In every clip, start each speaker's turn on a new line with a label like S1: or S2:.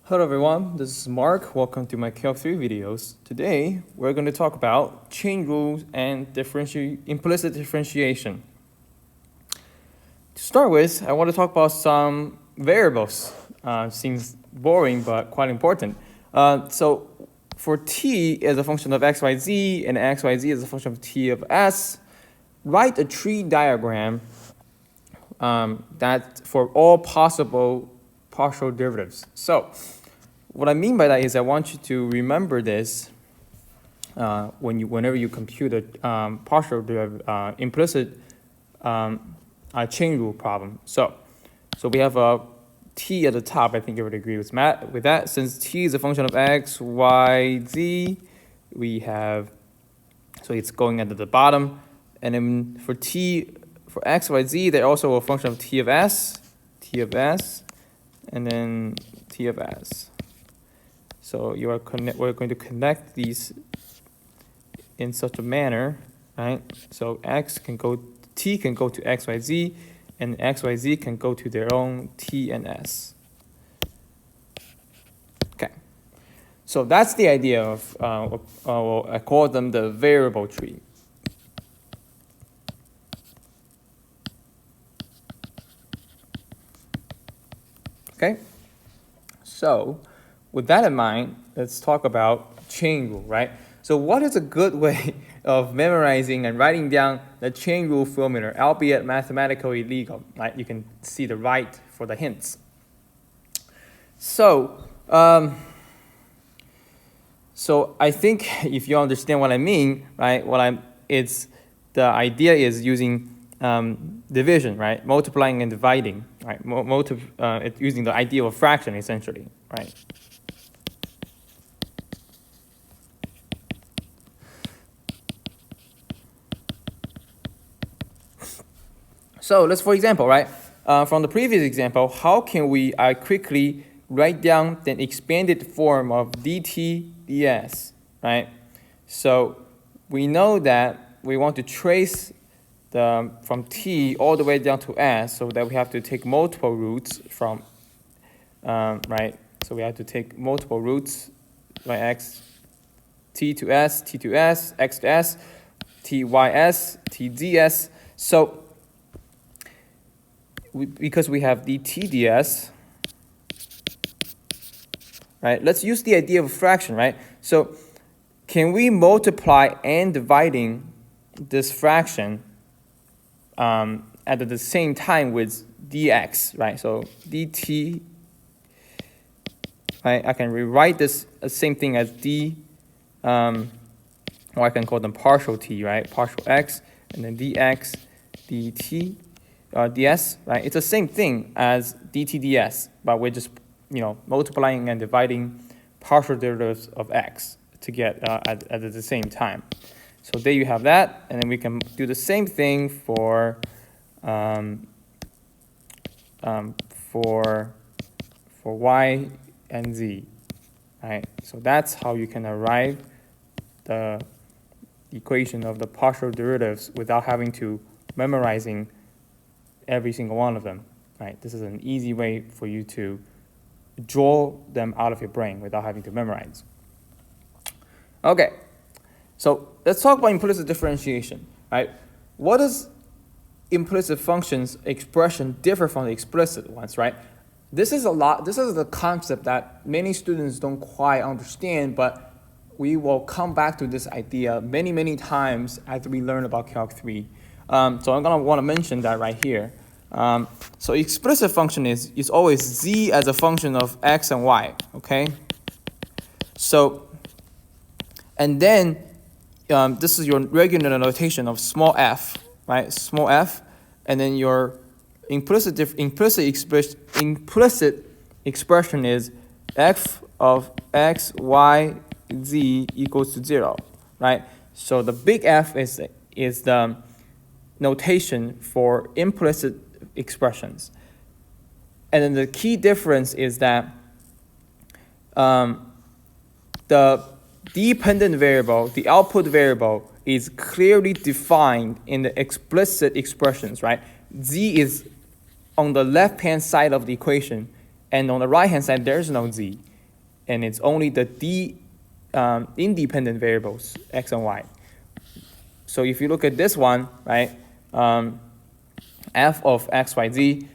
S1: Hello everyone, this is Mark. Welcome to my Calc 3 videos. Today, we're going to talk about chain rules and implicit differentiation. To start with, I want to talk about some variables. Seems boring, but quite important. So for t as a function of x, y, z, and x, y, z as a function of t of s, write a tree diagram that for all possible partial derivatives. So what I mean by that is I want you to remember this whenever you compute a partial derivative, implicit chain rule problem. So we have a t at the top. I think you would agree with that. Since t is a function of x, y, z, we have, so it's going at the bottom. And then for x, y, z, they're also a function of t of s, and then t of s. So we're going to connect these in such a manner, right? So t can go to x, y, z, and x, y, z can go to their own t and s. Okay. So that's the idea of, I call them the variable tree. Okay. So with that in mind, let's talk about chain rule, right? So what is a good way of memorizing and writing down the chain rule formula, albeit mathematically illegal, right? You can see the right for the hints. So I think if you understand what I mean, right? The idea is using division, right? Multiplying and dividing, right? It's using the idea of fraction essentially, right? So let's, for example, right, from the previous example, how can we quickly write down the expanded form of dt ds, right? So we know that we want to trace from t all the way down to s, so that we have to take multiple roots from, right? So we have to take multiple roots, right? X, t to s, x to s, t y s, t ds. So because we have dt ds, right? Let's use the idea of a fraction, right? So can we multiply and dividing this fraction at the same time with dx, right? So dt, right? I can rewrite this same thing as d, or I can call them partial t, right? Partial x, and then dx, dt, ds, right? It's the same thing as dt ds, but we're just multiplying and dividing partial derivatives of x to get at the same time. So there you have that, and then we can do the same thing for y and z, right? So that's how you can arrive the equation of the partial derivatives without having to memorizing every single one of them, right? This is an easy way for you to draw them out of your brain without having to memorize. Okay, so let's talk about implicit differentiation, right? What does implicit functions expression differ from the explicit ones, right? This is the concept that many students don't quite understand, but we will come back to this idea many times as we learn about Calc 3. So I'm going to want to mention that right here. So explicit function is always z as a function of x and y, okay? So, and then this is your regular notation of small f, right? Small f, and then your implicit expression is f of x, y, z equals to 0, right? So the big F is the notation for implicit expressions. And then the key difference is that the dependent variable, the output variable, is clearly defined in the explicit expressions, right? Z is on the left-hand side of the equation, and on the right-hand side, there's no Z. and it's only the independent variables, x and y. So if you look at this one, right, f of x, y, z,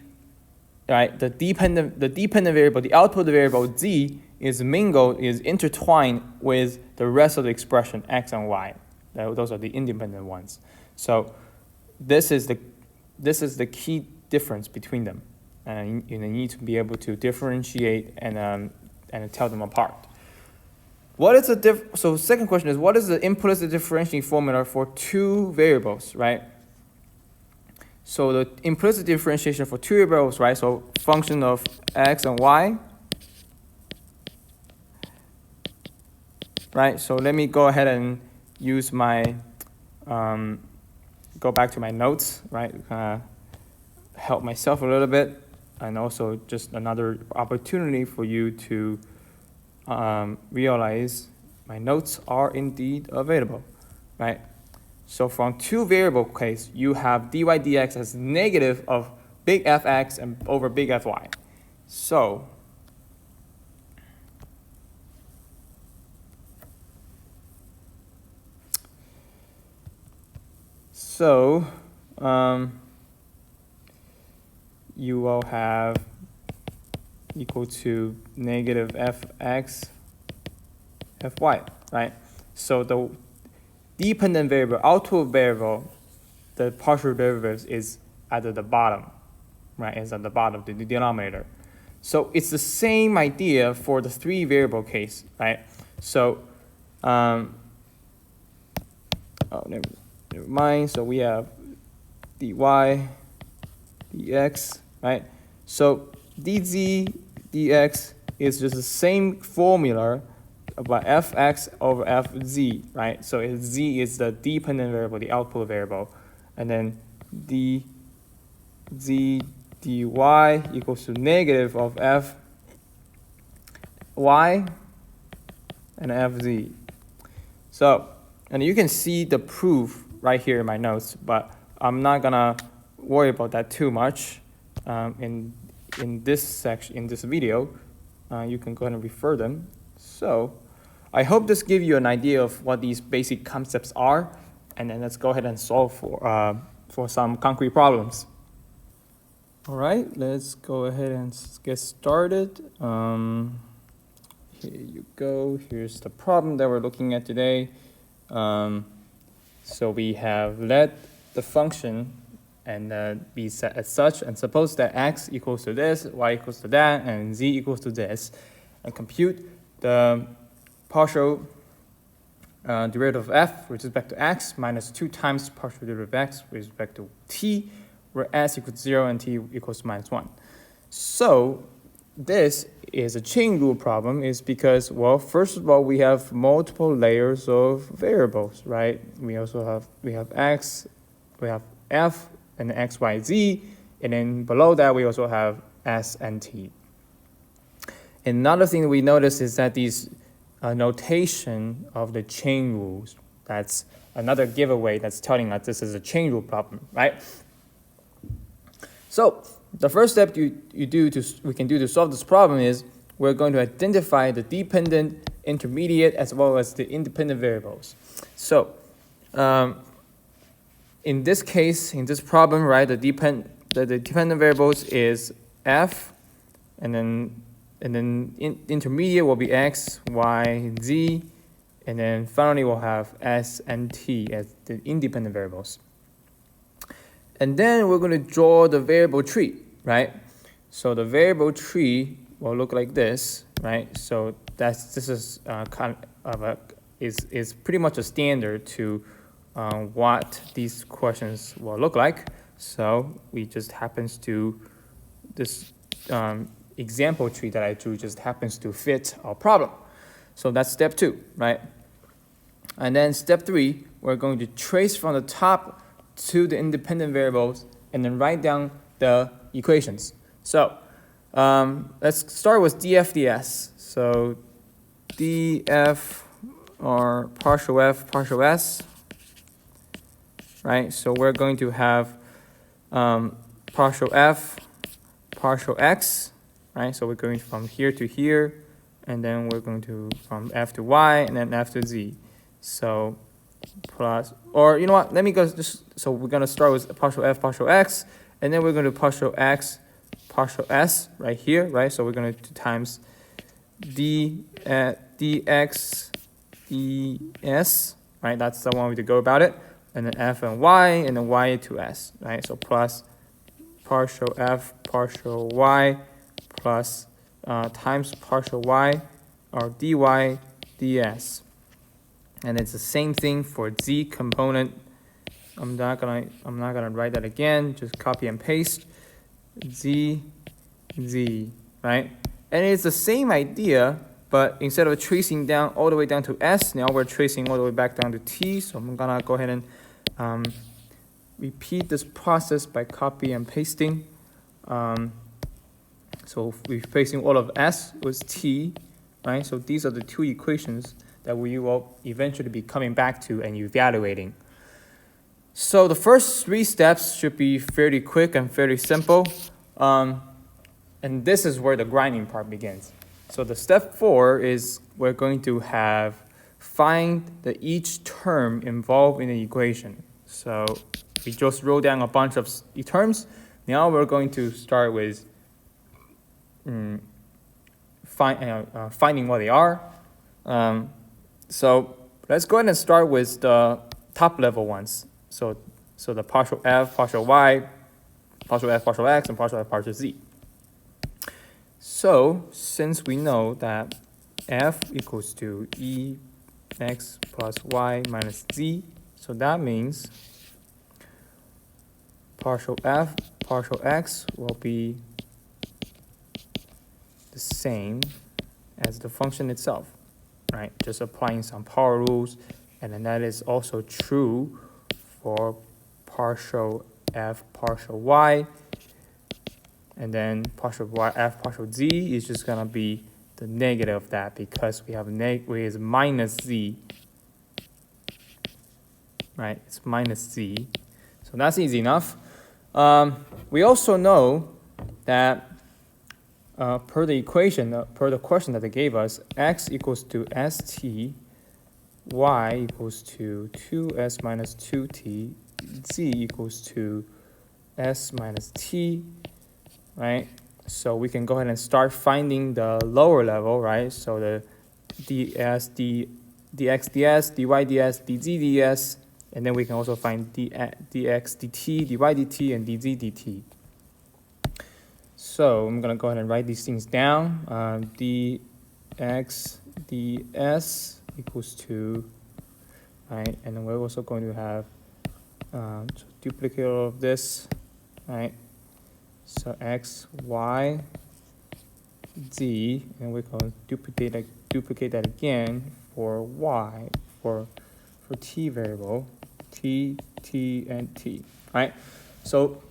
S1: right, the dependent variable, the output variable z is intertwined with the rest of the expression x and y. Those are the independent ones. So this is the key difference between them, and you need to be able to differentiate and tell them apart. What is the so second question is, what is the implicit differentiating formula for two variables, right? So the implicit differentiation for two variables, right? So function of x and y, right? So let me go ahead and use my go back to my notes, right? Help myself a little bit, and also just another opportunity for you to realize my notes are indeed available, right? So from two variable case, you have dy dx as negative of big fx and over big fy. So you will have equal to negative fx fy, right? So the dependent variable, output variable, the partial derivatives is at the bottom, right? It's at the bottom, the denominator. So it's the same idea for the three variable case, right? So, never mind. So we have dy dx, right? So dz dx is just the same formula about fx over fz, right? So z is the dependent variable, the output variable, and then dz dy equals to negative of fy and fz. So, and you can see the proof right here in my notes, but I'm not gonna worry about that too much. In this section, in this video, you can go ahead and refer them. So I hope this gives you an idea of what these basic concepts are, and then let's go ahead and solve for some concrete problems. All right, let's go ahead and get started. Here you go. Here's the problem that we're looking at today. So we have let the function and be set as such, and suppose that x equals to this, y equals to that, and z equals to this, and compute the partial derivative of f with respect to x minus 2 times partial derivative of x with respect to t, where s equals 0 and t equals minus 1. So this is a chain rule problem, is because, well, first of all, we have multiple layers of variables, right? We have x, we have f, and x, y, z, and then below that we also have s and t. Another thing that we notice is that these notation of the chain rules, that's another giveaway that's telling us this is a chain rule problem, right? So the first step we can do to solve this problem is we're going to identify the dependent, intermediate, as well as the independent variables. So in this case, in this problem, right, the dependent variables is f, and then intermediate will be x, y, z, and then finally we'll have s and t as the independent variables. And then we're going to draw the variable tree, right? So the variable tree will look like this, right? So this is kind of is pretty much a standard to what these questions will look like. So we just happens to this example tree that I drew just happens to fit our problem. So that's step 2, right? And then step 3, we're going to trace from the top to the independent variables and then write down the equations. So let's start with df ds. So df or partial f, partial s, right? So we're going to have partial f, partial x, right? So we're going from here to here, and then we're going to from f to y, and then f to z. So plus, or you know what, let me go just, so we're going to start with partial f, partial x, and then we're going to partial x, partial s right here, right? So we're going to times dx es, right? That's the one way to go about it. And then f and then y to s, right? So plus partial f, partial y, plus times partial y, or dy ds. And it's the same thing for z component. I'm not gonna write that again. Just copy and paste z, right? And it's the same idea, but instead of tracing down all the way down to s, now we're tracing all the way back down to t. So I'm gonna go ahead and repeat this process by copy and pasting. So we're replacing all of s with t, right? So these are the two equations that we will eventually be coming back to and evaluating. So the first three steps should be fairly quick and fairly simple. And this is where the grinding part begins. So the step 4 is we're going to find each term involved in the equation. So we just wrote down a bunch of terms. Now we're going to start with finding what they are. So let's go ahead and start with the top level ones. So the partial f, partial y, partial f, partial x, and partial f, partial z. So since we know that f equals to ex plus y minus z, so that means partial f, partial x will be the same as the function itself, right? Just applying some power rules, and then that is also true for partial f, partial y, and then partial y f, partial z is just gonna be the negative of that because we have is minus z, right? It's minus z, so that's easy enough. We also know that per the equation, per the question that they gave us, x equals to st, y equals to 2s minus 2t, z equals to s minus t, right? So we can go ahead and start finding the lower level, right? So the dx ds, dy ds, dz ds, and then we can also find dx dt, dy dt, and dz dt. So I'm going to go ahead and write these things down. Dx ds equals to, right? And then we're also going to have duplicate of this, right? So x, y, z, and we're going to duplicate that again for y, for t variable, t, and t, right? So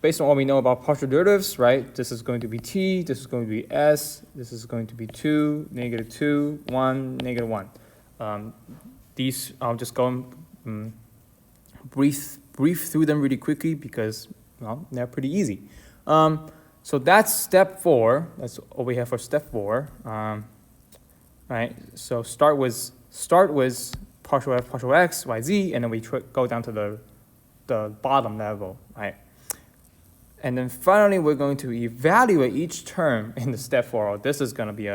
S1: based on what we know about partial derivatives, right, this is going to be t, this is going to be s, this is going to be 2, negative 2, 1, negative 1. These, I'll just go and brief through them really quickly because, well, they're pretty easy. So that's step 4. That's all we have for step 4. Right, so start with partial f, partial x, y, z, and then we go down to the bottom level, right? And then finally, we're going to evaluate each term in the step 4. This is going to be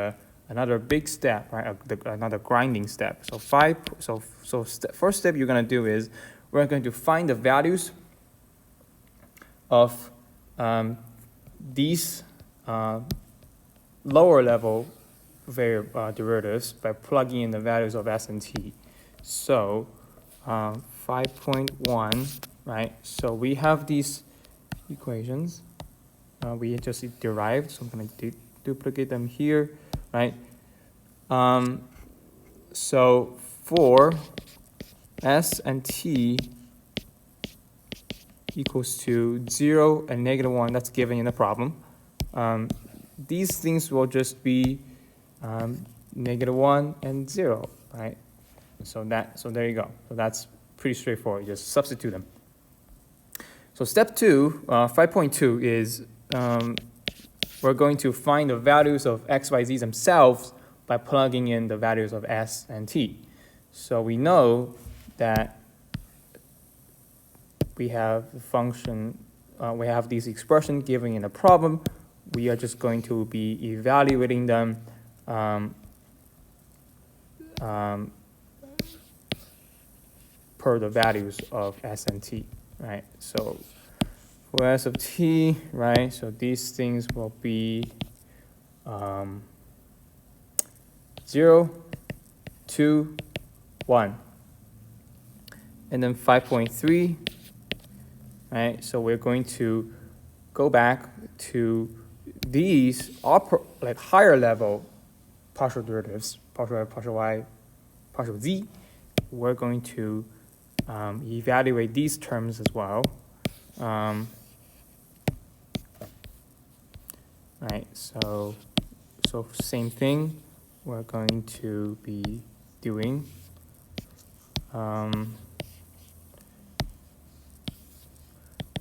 S1: another big step, right? Another grinding step. So first step you're going to do is we're going to find the values of these lower level derivatives by plugging in the values of s and t. So 5.1, right? So we have these equations we just derived, so I'm going to duplicate them here, right? So for s and t equals to 0 and negative 1, that's given in the problem. These things will just be negative 1 and 0, right? So there you go. So that's pretty straightforward. Just substitute them. So step 2, 5.2 is we're going to find the values of x, y, z themselves by plugging in the values of s and t. So we know that we have the function, we have these expressions given in a problem. We are just going to be evaluating them per the values of s and t, right? So for s of t, right, so these things will be 0, 2, 1. And then 5.3, right? So we're going to go back to these like higher level partial derivatives, partial f, partial y, partial z. We're going to evaluate these terms as well. Right, so same thing we're going to be doing.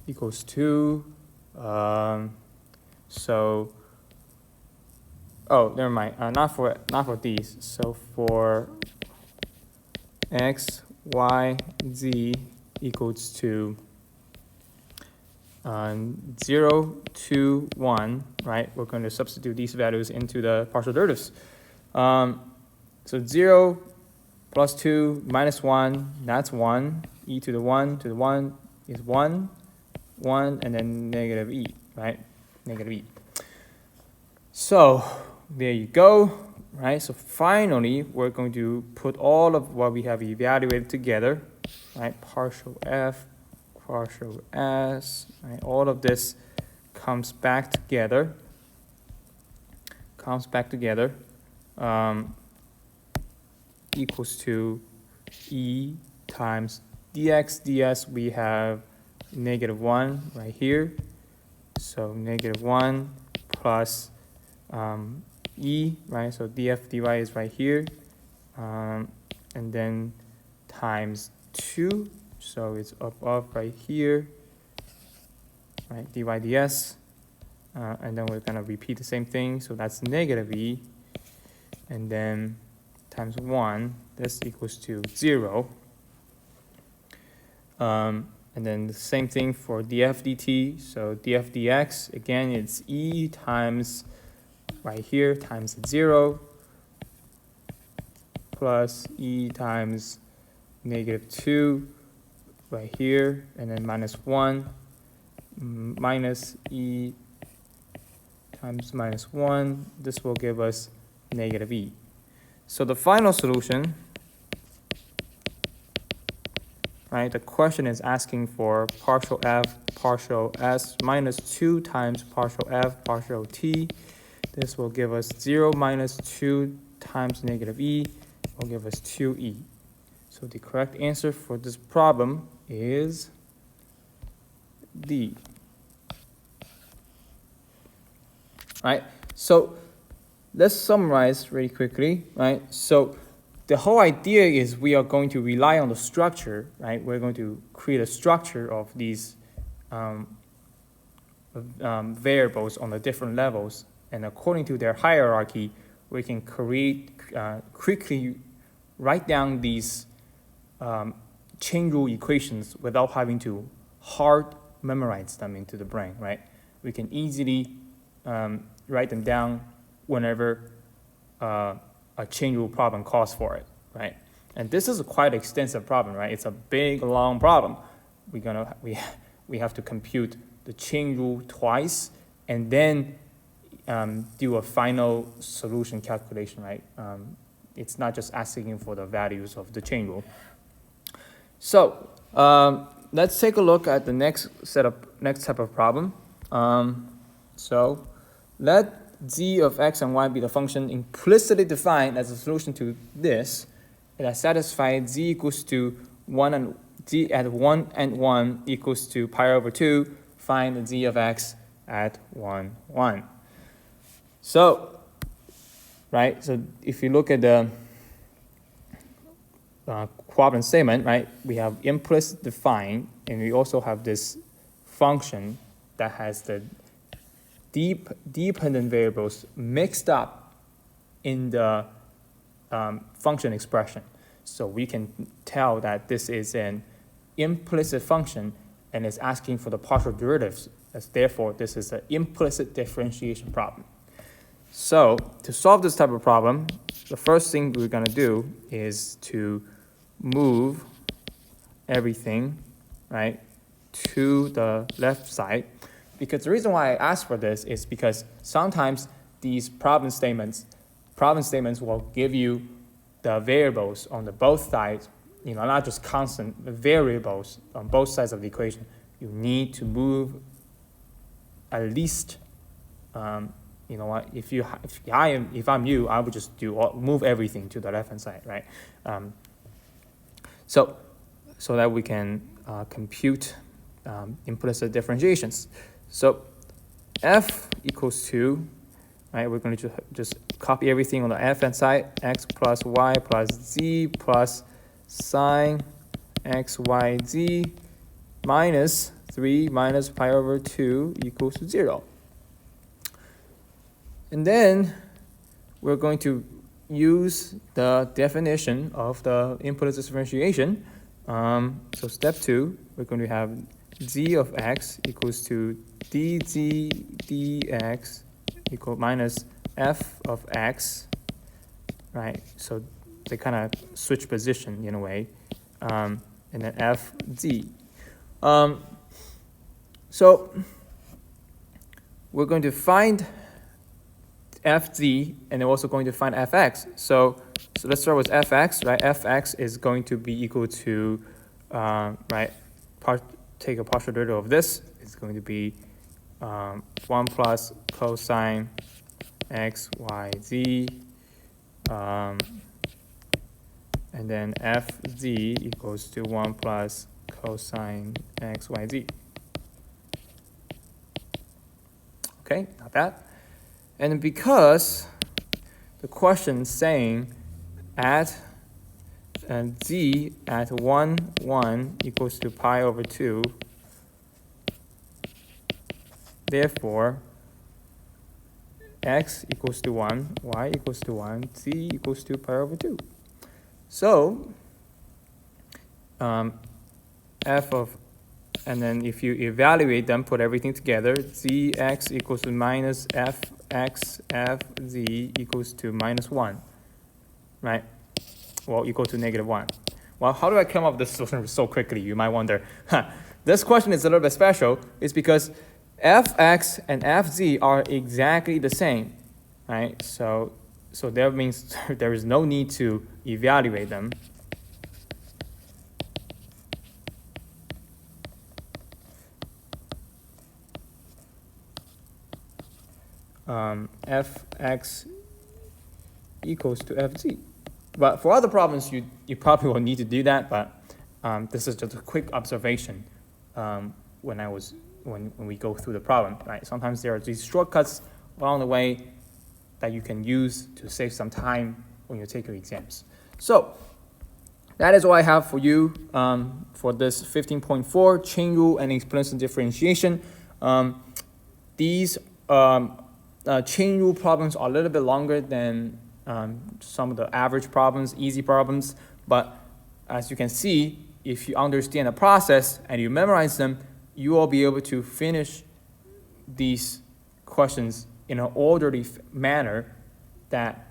S1: Equals to, so, oh, never mind, not for these. So for x, y, z equals to 0, 2, 1, right? We're going to substitute these values into the partial derivatives. So 0 plus 2 minus 1, that's 1. E to the 1 is 1, 1, and then negative e, right? Negative e. So there you go, right? So finally, we're going to put all of what we have evaluated together, right? Partial f, partial s, right? All of this comes back together. Equals to e times dx. ds we have negative 1 right here. So negative 1 plus e, right? So df dy is right here. And then times 2. So it's above right here, right? dy ds. And then we're going to repeat the same thing. So that's negative e. And then times 1, this equals to 0. And then the same thing for df dt. So df dx, again, it's e times right here times 0 plus e times negative 2 right here, and then minus 1 minus e times minus 1. This will give us negative e. So the final solution, right, the question is asking for partial f, partial s minus 2 times partial f, partial t. This will give us 0 minus 2 times negative e, will give us 2e. So the correct answer for this problem is D. Right? So let's summarize really quickly, right? So the whole idea is we are going to rely on the structure, right? We're going to create a structure of these variables on the different levels, and according to their hierarchy, we can quickly write down these chain rule equations without having to hard memorize them into the brain, right? We can easily write them down whenever a chain rule problem calls for it, right? And this is a quite extensive problem, right? It's a big, long problem. We have to compute the chain rule twice and then do a final solution calculation, right? It's not just asking for the values of the chain rule. So let's take a look at the next type of problem. So let z of x and y be the function implicitly defined as a solution to this that satisfies z equals to 1 and z at 1 and 1 equals to pi over 2. Find the z of x at 1, 1. So, right, so if you look at the problem statement, right, we have implicit defined, and we also have this function that has the dependent variables mixed up in the function expression. So we can tell that this is an implicit function and is asking for the partial derivatives. As therefore, this is an implicit differentiation problem. So to solve this type of problem, the first thing we're going to do is to move everything, right, to the left side. Because the reason why I asked for this is because sometimes these problem statements will give you the variables on the both sides, not just constant, but variables on both sides of the equation. You need to move at least, if I'm you, I would just move everything to the left-hand side, right? So that we can compute implicit differentiations. So f equals 2, right? We're going to just copy everything on the left-hand side, x plus y plus z plus sine x, y, z minus 3 minus pi over 2 equals to 0. And then we're going to use the definition of the implicit differentiation. So step 2, we're going to have z of x equals to dz dx equal minus f of x, right? So they kind of switch position in a way, and then f z. So we're going to find fz and then also going to find fx. So let's start with fx, right? Fx is going to be equal to, take a partial derivative of this. It's going to be 1 plus cosine x, y, z, and then fz equals to 1 plus cosine x, y, z. Okay, not bad. And because the question is saying at z at 1, 1 equals to pi over 2, therefore x equals to 1, y equals to 1, z equals to pi over 2. So f of, and then if you evaluate them, put everything together, zx equals to minus fx fz equals to minus 1, right? Well, equal to negative 1. Well, how do I come up with this solution so quickly? You might wonder. This question is a little bit special. It's because fx and fz are exactly the same, right? So that means there is no need to evaluate them. Fx equals to fz. But for other problems, you probably will need to do that, but this is just a quick observation when we go through the problem, right? Sometimes there are these shortcuts along the way that you can use to save some time when you take your exams. So that is what I have for you for this 15.4 chain rule and explicit differentiation. These chain rule problems are a little bit longer than some of the average problems, easy problems, but as you can see, if you understand the process and you memorize them, you will be able to finish these questions in an orderly manner that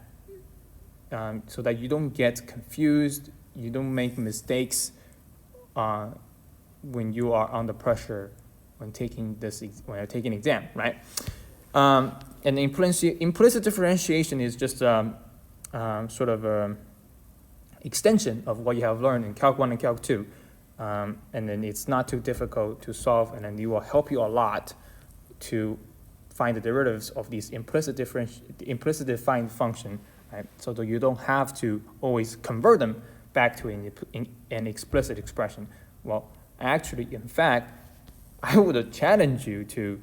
S1: so that you don't get confused, you don't make mistakes when you are under pressure when you're taking exam, right? And the implicit differentiation is just sort of an extension of what you have learned in Calc 1 and Calc 2. And then it's not too difficult to solve, and then it will help you a lot to find the derivatives of these implicit defined function, right? So that you don't have to always convert them back to an explicit expression. Well, actually, in fact, I would challenge you to,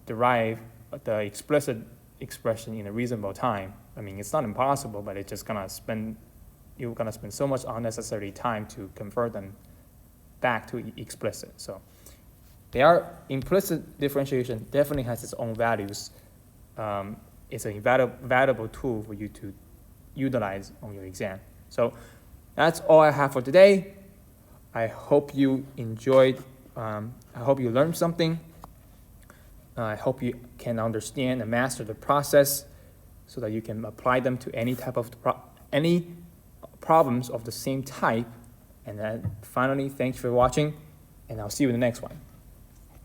S1: derive the explicit expression in a reasonable time. I mean, it's not impossible, but it's just you're gonna spend so much unnecessary time to convert them back to explicit. So implicit differentiation definitely has its own values it's a valuable tool for you to utilize on your exam. So that's all I have for today. I hope you enjoyed, I hope you learned something. I hope you can understand and master the process so that you can apply them to any type of any problems of the same type. And then finally, thanks for watching, and I'll see you in the next one.